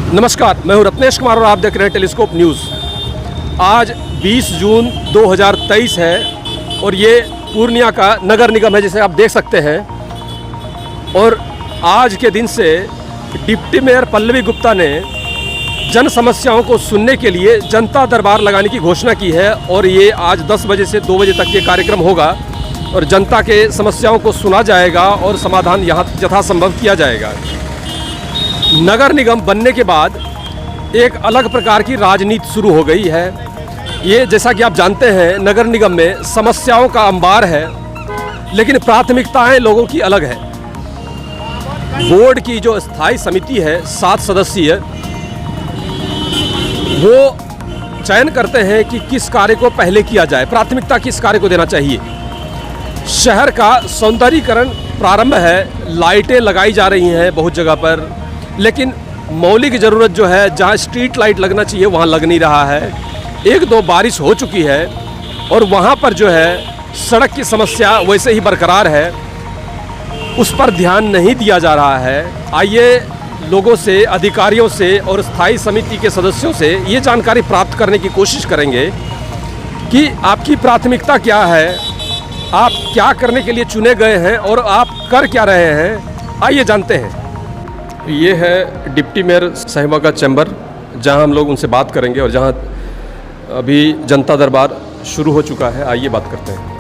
नमस्कार, मैं हूं रत्नेश कुमार और आप देख रहे हैं टेलीस्कोप न्यूज़। आज 20 जून 2023 है और ये पूर्णिया का नगर निगम है, जिसे आप देख सकते हैं। और आज के दिन से डिप्टी मेयर पल्लवी गुप्ता ने जन समस्याओं को सुनने के लिए जनता दरबार लगाने की घोषणा की है और ये आज 10 बजे से 2 बजे तक ये कार्यक्रम होगा और जनता के समस्याओं को सुना जाएगा और समाधान यहाँ यथासंभव किया जाएगा। नगर निगम बनने के बाद एक अलग प्रकार की राजनीति शुरू हो गई है। ये जैसा कि आप जानते हैं, नगर निगम में समस्याओं का अंबार है, लेकिन प्राथमिकताएं लोगों की अलग है। बोर्ड की जो स्थायी समिति है 7 सदस्यीय, वो चयन करते हैं कि किस कार्य को पहले किया जाए, प्राथमिकता किस कार्य को देना चाहिए। शहर का सौंदर्यीकरण प्रारंभ है, लाइटें लगाई जा रही हैं बहुत जगह पर, लेकिन मौलिक ज़रूरत जो है, जहाँ स्ट्रीट लाइट लगना चाहिए वहाँ लग नहीं रहा है। 1-2 बारिश हो चुकी है और वहाँ पर जो है सड़क की समस्या वैसे ही बरकरार है, उस पर ध्यान नहीं दिया जा रहा है। आइए लोगों से, अधिकारियों से और स्थायी समिति के सदस्यों से ये जानकारी प्राप्त करने की कोशिश करेंगे कि आपकी प्राथमिकता क्या है, आप क्या करने के लिए चुने गए हैं और आप कर क्या रहे हैं। आइए जानते हैं। ये है डिप्टी मेयर साहिबा का चैम्बर, जहां हम लोग उनसे बात करेंगे और जहां अभी जनता दरबार शुरू हो चुका है। आइए बात करते हैं।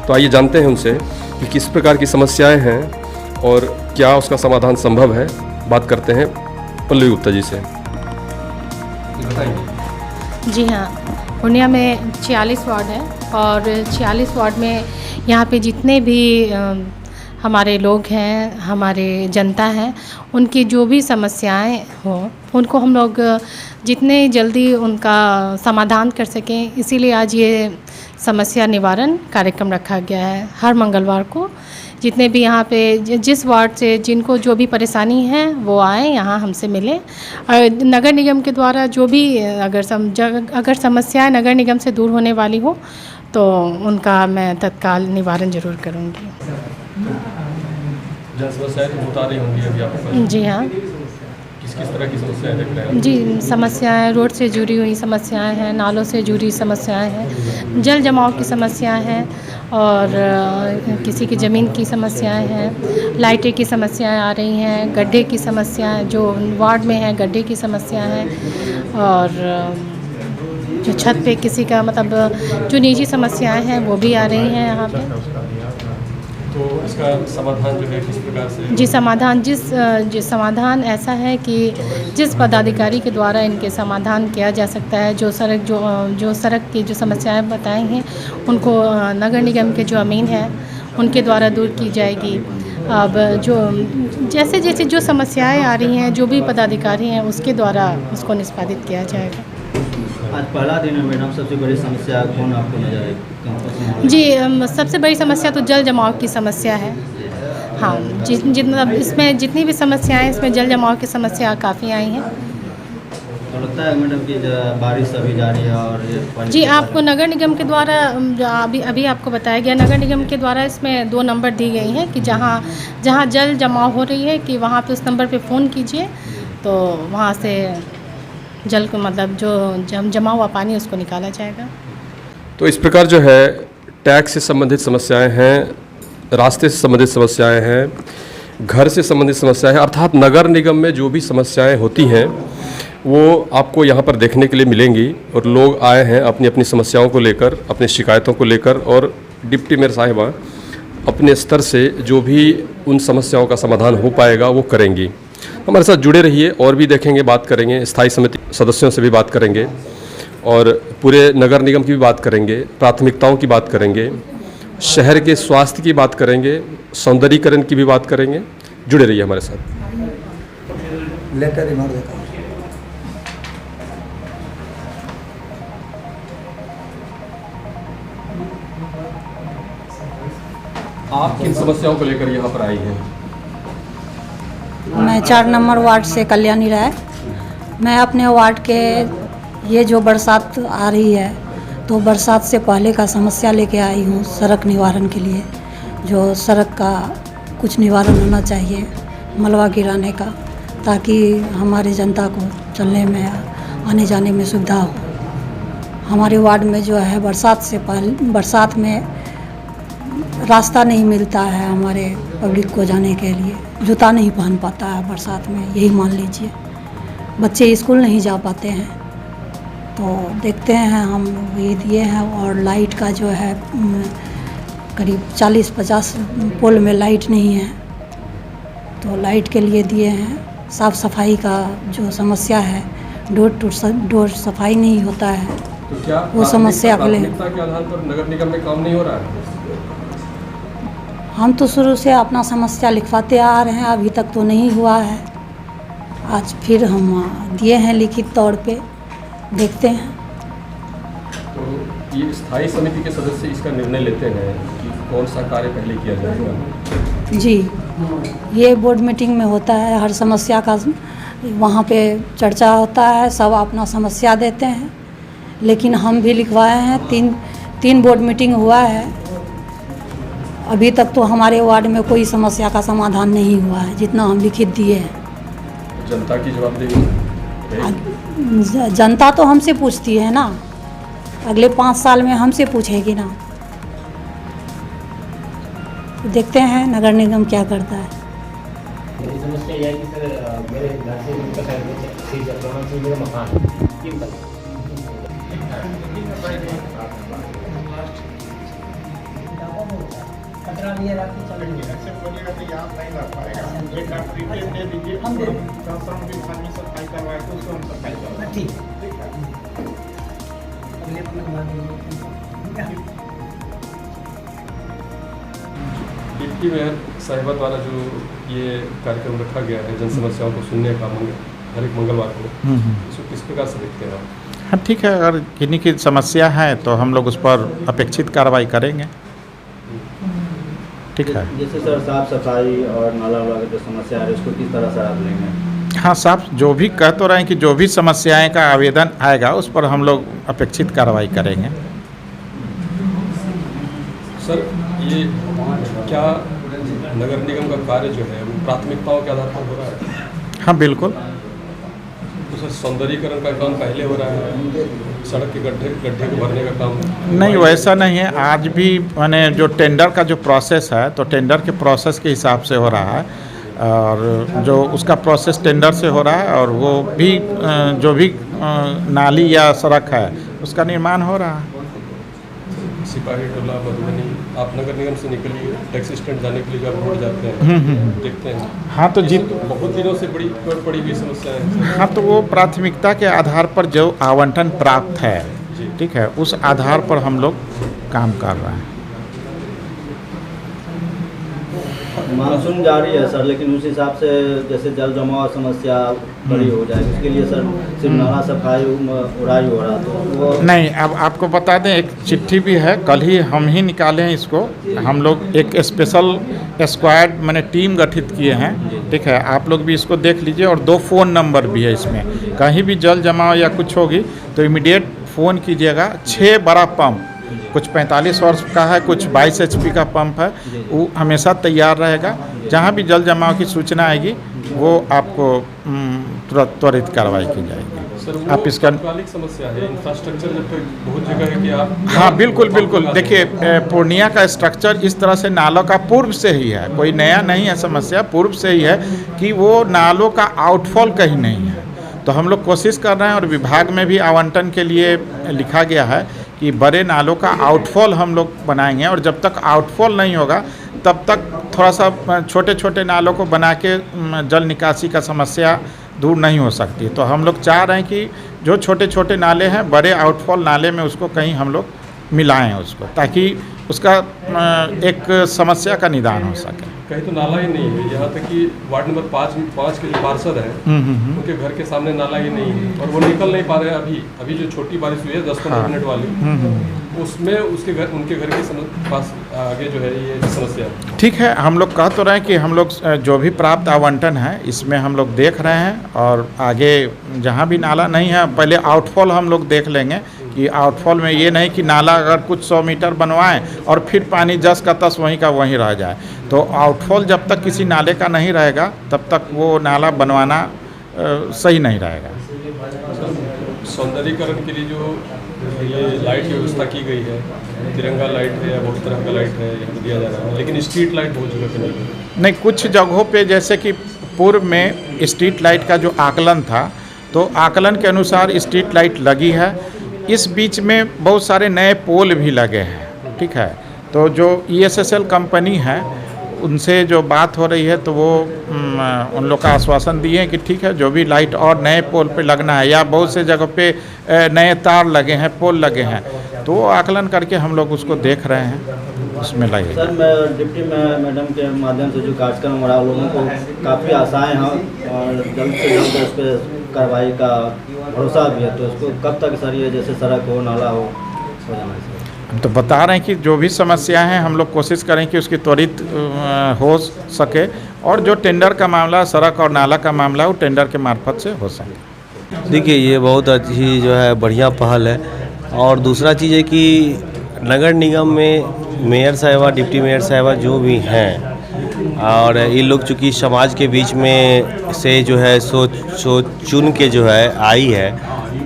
तो आइए जानते हैं उनसे कि किस प्रकार की समस्याएं हैं और क्या उसका समाधान संभव है। बात करते हैं पल्लवी गुप्ता जी से। जी हाँ, पूर्णिया में 46 वार्ड है और 46 वार्ड में यहाँ पे जितने भी हमारे लोग हैं, हमारे जनता हैं, उनकी जो भी समस्याएं हों उनको हम लोग जितने जल्दी उनका समाधान कर सकें, इसीलिए आज ये समस्या निवारण कार्यक्रम रखा गया है। हर मंगलवार को जितने भी यहाँ पे जिस वार्ड से जिनको जो भी परेशानी है वो आए, यहाँ हमसे मिलें। और नगर निगम के द्वारा जो भी अगर समस्याएं नगर निगम से दूर होने वाली हो तो उनका मैं तत्काल निवारण ज़रूर करूँगी। समस्याएं बता रही होंगी अभी आपको? जी हाँ। किस तरह की समस्याएं देख रहे हैं? जी, समस्याएं रोड से जुड़ी हुई समस्याएं हैं, नालों से जुड़ी समस्याएं हैं, जल जमाव की समस्याएं हैं और किसी की ज़मीन की समस्याएं हैं, लाइटें की समस्याएं आ रही हैं, गड्ढे की समस्याएं जो वार्ड में है, गड्ढे की समस्याएं हैं और जो छत पे किसी का मतलब जो निजी समस्याएं हैं वो भी आ रही हैं यहाँ पे। तो इसका समाधान जो है किस प्रकार से? जी, समाधान ऐसा है कि जिस पदाधिकारी के द्वारा इनके समाधान किया जा सकता है, जो सड़क की जो समस्याएं बताई हैं उनको नगर निगम के जो अमीन हैं उनके द्वारा दूर की जाएगी। अब जैसे जैसे जो समस्याएं आ रही हैं, जो भी पदाधिकारी हैं उसके द्वारा उसको निष्पादित किया जाएगा। आज पहला दिन है मैडम, सबसे बड़ी समस्या कौन आपको नजर आई? जी, सबसे बड़ी समस्या तो जल जमाव की समस्या है। हाँ, इसमें जितनी भी समस्याएं, इसमें जल जमाव की समस्या काफ़ी आई हैं। तो लगता है मैडम कि बारिश अभी जारी है और जी, आपको नगर निगम के द्वारा अभी आपको बताया गया, नगर निगम के द्वारा इसमें 2 नंबर दी गई हैं कि जहाँ जल जमाव हो रही है कि वहाँ पे उस नंबर पे फ़ोन कीजिए, तो वहाँ से जल को मतलब जो जमा हुआ पानी उसको निकाला जाएगा। तो इस प्रकार जो है टैक्स से संबंधित समस्याएं हैं, रास्ते से संबंधित समस्याएं हैं, घर से संबंधित समस्याएं हैं, अर्थात नगर निगम में जो भी समस्याएं होती हैं वो आपको यहाँ पर देखने के लिए मिलेंगी। और लोग आए हैं अपनी अपनी समस्याओं को लेकर, अपनी शिकायतों को लेकर, और डिप्टी मेयर साहिबा अपने स्तर से जो भी उन समस्याओं का समाधान हो पाएगा वो करेंगी। हमारे साथ जुड़े रहिए और भी देखेंगे, बात करेंगे, स्थायी समिति सदस्यों से भी बात करेंगे और पूरे नगर निगम की भी बात करेंगे, प्राथमिकताओं की बात करेंगे, शहर के स्वास्थ्य की बात करेंगे, सौंदर्यीकरण की भी बात करेंगे। जुड़े रहिए हमारे साथ। लेटर ही मार देता हूँ। आप किन समस्याओं को लेकर यहाँ पर आई हैं? मैं 4 नंबर वार्ड से कल्याणी राय। मैं अपने वार्ड के ये जो बरसात आ रही है तो बरसात से पहले का समस्या लेके आई हूँ सड़क निवारण के लिए। जो सड़क का कुछ निवारण होना चाहिए, मलबा गिराने का, ताकि हमारे जनता को चलने में आने जाने में सुविधा हो। हमारे वार्ड में जो है बरसात में रास्ता नहीं मिलता है हमारे पब्लिक को जाने के लिए, जूता नहीं पहन पाता है बरसात में, यही मान लीजिए। बच्चे स्कूल नहीं जा पाते हैं, तो देखते हैं हम ये दिए हैं। और लाइट का जो है करीब 40-50 पोल में लाइट नहीं है, तो लाइट के लिए दिए हैं। साफ़ सफाई का जो समस्या है, डोर टू डोर सफाई नहीं होता है, तो क्या वो समस्या के लिए प्राथमिकता के आधार पर नगर निगम में काम नहीं हो रहा है? हम तो शुरू से अपना समस्या लिखवाते आ रहे हैं, अभी तक तो नहीं हुआ है। आज फिर हम दिए हैं लिखित तौर पे, देखते हैं। तो ये स्थायी समिति के सदस्य इसका निर्णय लेते हैं कि कौन सा कार्य पहले किया जाएगा? जी, ये बोर्ड मीटिंग में होता है, हर समस्या का वहाँ पे चर्चा होता है, सब अपना समस्या देते हैं। लेकिन हम भी लिखवाए हैं, तीन बोर्ड मीटिंग हुआ है, अभी तक तो हमारे वार्ड में कोई समस्या का समाधान नहीं हुआ है, जितना हम लिखित दिए हैं। जनता की जवाबदेही है। जनता तो हमसे पूछती है ना, अगले 5 साल में हमसे पूछेगी ना। देखते हैं नगर निगम क्या करता है। समस्या यह है कि सर मेरे घर से उनका से जाना चाहिए मेरा मकान खतरा नहीं है, रात में चलेंगे ऐसे बोलिएगा तो यहाँ नहीं रह पाएगा। एक आप रिटेल दे दीजिए, हम दे 10 दिन आदमी सफाई करवाए तो उसको हम सफाई करवाए। ठीक अगले डिप्टी मेयर साहिबा द्वारा जो ये कार्यक्रम रखा गया है जन समस्याओं को सुनने का हर एक मंगलवार को, इसको किस प्रकार से देखते हैं आप? हाँ ठीक है, अगर किन्हीं की समस्या है तो हम लोग उस पर अपेक्षित कार्रवाई करेंगे। ठीक है। जैसे सर साफ सफाई और नाला वाला की जो समस्या है उसको किस तरह से आप लेंगे? हाँ, साफ जो भी कह तो रहे हैं कि जो भी समस्याएं का आवेदन आएगा उस पर हम लोग अपेक्षित कार्रवाई करेंगे। सर, ये क्या नगर निगम का कार्य जो है वो प्राथमिकताओं के आधार पर हो रहा है? हाँ बिल्कुल। तो सर सौंदर्यीकरण का काम पहले हो रहा है, सड़क के गड्ढे को भरने का काम नहीं, वैसा नहीं है। आज भी माने जो टेंडर का जो प्रोसेस है तो टेंडर के प्रोसेस के हिसाब से हो रहा है, और जो उसका प्रोसेस टेंडर से हो रहा है, और वो भी जो भी नाली या सड़क है उसका निर्माण हो रहा है। सिपाही टोला मधुबनी, आप नगर निगम से निकलिए, टैक्सी स्टैंड जाने के लिए जब रोड जाते हैं देखते हैं। हाँ तो बहुत दिनों से बड़ी हुई समस्या है। हाँ तो वो प्राथमिकता के आधार पर जो आवंटन प्राप्त है, ठीक है, उस आधार पर हम लोग काम कर रहे हैं। मानसून जारी है सर, लेकिन उस हिसाब से जैसे जल जमाव समस्या बड़ी हो जाएगी, उसके लिए सर सिर्फ नाला सफाई उड़ाई हो रहा तो वो नहीं, अब आपको बता दें, एक चिट्ठी भी है, कल ही हम ही निकाले हैं इसको। हम लोग एक स्पेशल स्क्वाड मैंने टीम गठित किए हैं, ठीक है, आप लोग भी इसको देख लीजिए। और 2 फ़ोन नंबर भी है इसमें, कहीं भी जल जमाव या कुछ होगी तो इमीडिएट फ़ोन कीजिएगा। 6 बड़ा पंप, कुछ 45 हॉर्स का है, कुछ 22 HP का पंप है, वो हमेशा तैयार रहेगा। जहाँ भी जल जमाव की सूचना आएगी वो आपको त्वरित कार्रवाई की जाएगी। सर, आप इसका तात्कालिक समस्या है, इंफ्रास्ट्रक्चर जब तक बहुत जगह है कि आप हाँ बिल्कुल बिल्कुल। देखिए, पूर्णिया का स्ट्रक्चर इस तरह से नालों का पूर्व से ही है, कोई नया नहीं है समस्या, पूर्व से ही है कि वो नालों का आउटफॉल कहीं नहीं है। तो हम लोग कोशिश कर रहे हैं, और विभाग में भी आवंटन के लिए लिखा गया है कि बड़े नालों का आउटफॉल हम लोग बनाएंगे, और जब तक आउटफॉल नहीं होगा तब तक थोड़ा सा छोटे छोटे नालों को बना के जल निकासी का समस्या दूर नहीं हो सकती। तो हम लोग चाह रहे हैं कि जो छोटे छोटे नाले हैं बड़े आउटफॉल नाले में उसको कहीं हम लोग मिलाएं उसको, ताकि उसका एक समस्या का निदान हो सके। कहीं तो नाला ही नहीं है, यहाँ तक कि वार्ड नंबर 5 के जो पार्षद हैं उनके घर के सामने नाला ही नहीं है और वो निकल नहीं पा रहे हैं। अभी जो छोटी बारिश हुई है 10-15 मिनट वाली, उसमें उनके घर के पास आगे जो है ये समस्या है। ठीक है, हम लोग कह तो रहे हैं कि हम लोग जो भी प्राप्त आवंटन है इसमें हम लोग देख रहे हैं और आगे जहाँ भी नाला नहीं है पहले आउटफॉल हम लोग देख लेंगे कि आउटफॉल में ये नहीं कि नाला अगर कुछ 100 मीटर बनवाएं और फिर पानी जस का तस वहीं का वहीं रह जाए। तो आउटफॉल जब तक किसी नाले का नहीं रहेगा तब तक वो नाला बनवाना सही नहीं रहेगा। सौंदर्यीकरण के लिए जो ये लाइट की व्यवस्था की गई है, तिरंगा लाइट है या बहुत तरह का लाइट है यहाँ दिया जा रहा है, लेकिन स्ट्रीट लाइट बहुत जगह पे नहीं, कुछ जगहों पे जैसे कि पूर्व में स्ट्रीट लाइट का जो आकलन था तो आकलन के अनुसार स्ट्रीट लाइट लगी है। इस बीच में बहुत सारे नए पोल भी लगे हैं। ठीक है, तो जो ESSL कंपनी है उनसे जो बात हो रही है तो वो उन लोग का आश्वासन दिए हैं कि ठीक है जो भी लाइट और नए पोल पे लगना है या बहुत से जगह पे नए तार लगे हैं, पोल लगे हैं, तो वो आकलन करके हम लोग उसको देख रहे हैं, उसमें लगेगा। सर मैं डिप्टी मैडम के माध्यम से जो कार्यक्रम हो रहा है लोगों को काफ़ी आशाएं हैं और जल्द से जल्द उस पर कार्रवाई का भरोसा भी है, तो इसको कब तक सर ये जैसे सड़क हो नाला हो जाना है? हम तो बता रहे हैं कि जो भी समस्या है हम लोग कोशिश करें कि उसकी त्वरित हो सके और जो टेंडर का मामला, सड़क और नाला का मामला वो टेंडर के मार्फत से हो सके। देखिए ये बहुत अच्छी जो है बढ़िया पहल है। और दूसरा चीज़ है कि नगर निगम में मेयर साहिबा, डिप्टी मेयर साहिबा जो भी हैं और ये लोग चूँकि समाज के बीच में से जो है सोच चुन के जो है आई है,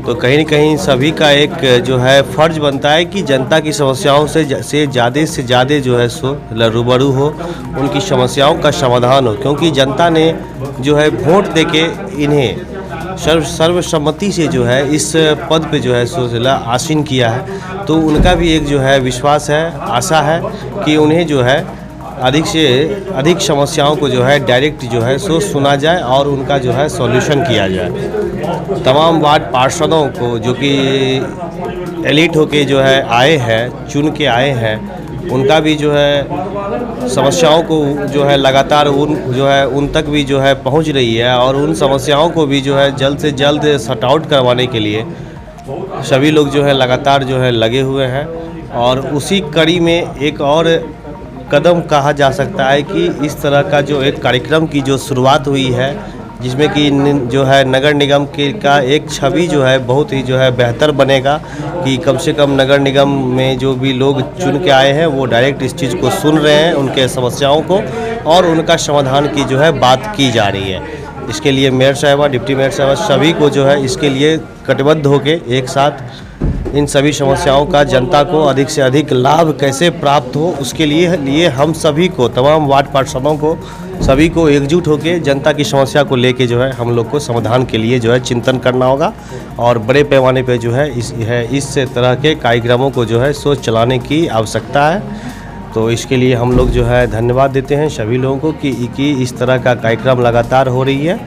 तो कहीं न कहीं सभी का एक जो है फ़र्ज बनता है कि जनता की समस्याओं से ज़्यादा जो है सो रूबरू हो, उनकी समस्याओं का समाधान हो, क्योंकि जनता ने जो है वोट देके इन्हें सर्वसम्मति से जो है इस पद पे जो है सो आसीन किया है। तो उनका भी एक जो है विश्वास है, आशा है कि उन्हें जो है अधिक से अधिक समस्याओं को जो है डायरेक्ट जो है सो सुना जाए और उनका जो है सॉल्यूशन किया जाए। तमाम वार्ड पार्षदों को जो कि एलिट होके जो है आए हैं, चुन के आए हैं, उनका भी जो है समस्याओं को जो है लगातार उन तक भी जो है पहुंच रही है और उन समस्याओं को भी जो है जल्द से जल्द सॉर्ट आउट करवाने के लिए सभी लोग जो है लगातार जो है लगे हुए हैं। और उसी कड़ी में एक और कदम कहा जा सकता है कि इस तरह का जो एक कार्यक्रम की जो शुरुआत हुई है, जिसमें कि जो है नगर निगम का एक छवि जो है बहुत ही जो है बेहतर बनेगा कि कम से कम नगर निगम में जो भी लोग चुन के आए हैं वो डायरेक्ट इस चीज़ को सुन रहे हैं, उनके समस्याओं को और उनका समाधान की जो है बात की जा रही है। इसके लिए मेयर साहिबा, डिप्टी मेयर साहिबा सभी को जो है इसके लिए कटिबद्ध होकर एक साथ इन सभी समस्याओं का जनता को अधिक से अधिक लाभ कैसे प्राप्त हो उसके लिए हम सभी को, तमाम वार्ड पार्षदों को, सभी को एकजुट होकर जनता की समस्या को लेके जो है हम लोग को समाधान के लिए जो है चिंतन करना होगा और बड़े पैमाने पे जो है इस तरह के कार्यक्रमों को जो है सोच चलाने की आवश्यकता है। तो इसके लिए हम लोग जो है धन्यवाद देते हैं सभी लोगों को कि इस तरह का कार्यक्रम लगातार हो रही है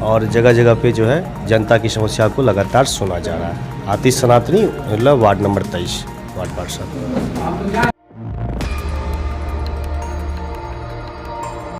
और जगह जगह पे जो है जनता की समस्या को लगातार सुना जा रहा है। आतिश सनातनी, वार्ड नंबर 23, वार्ड पार्षद।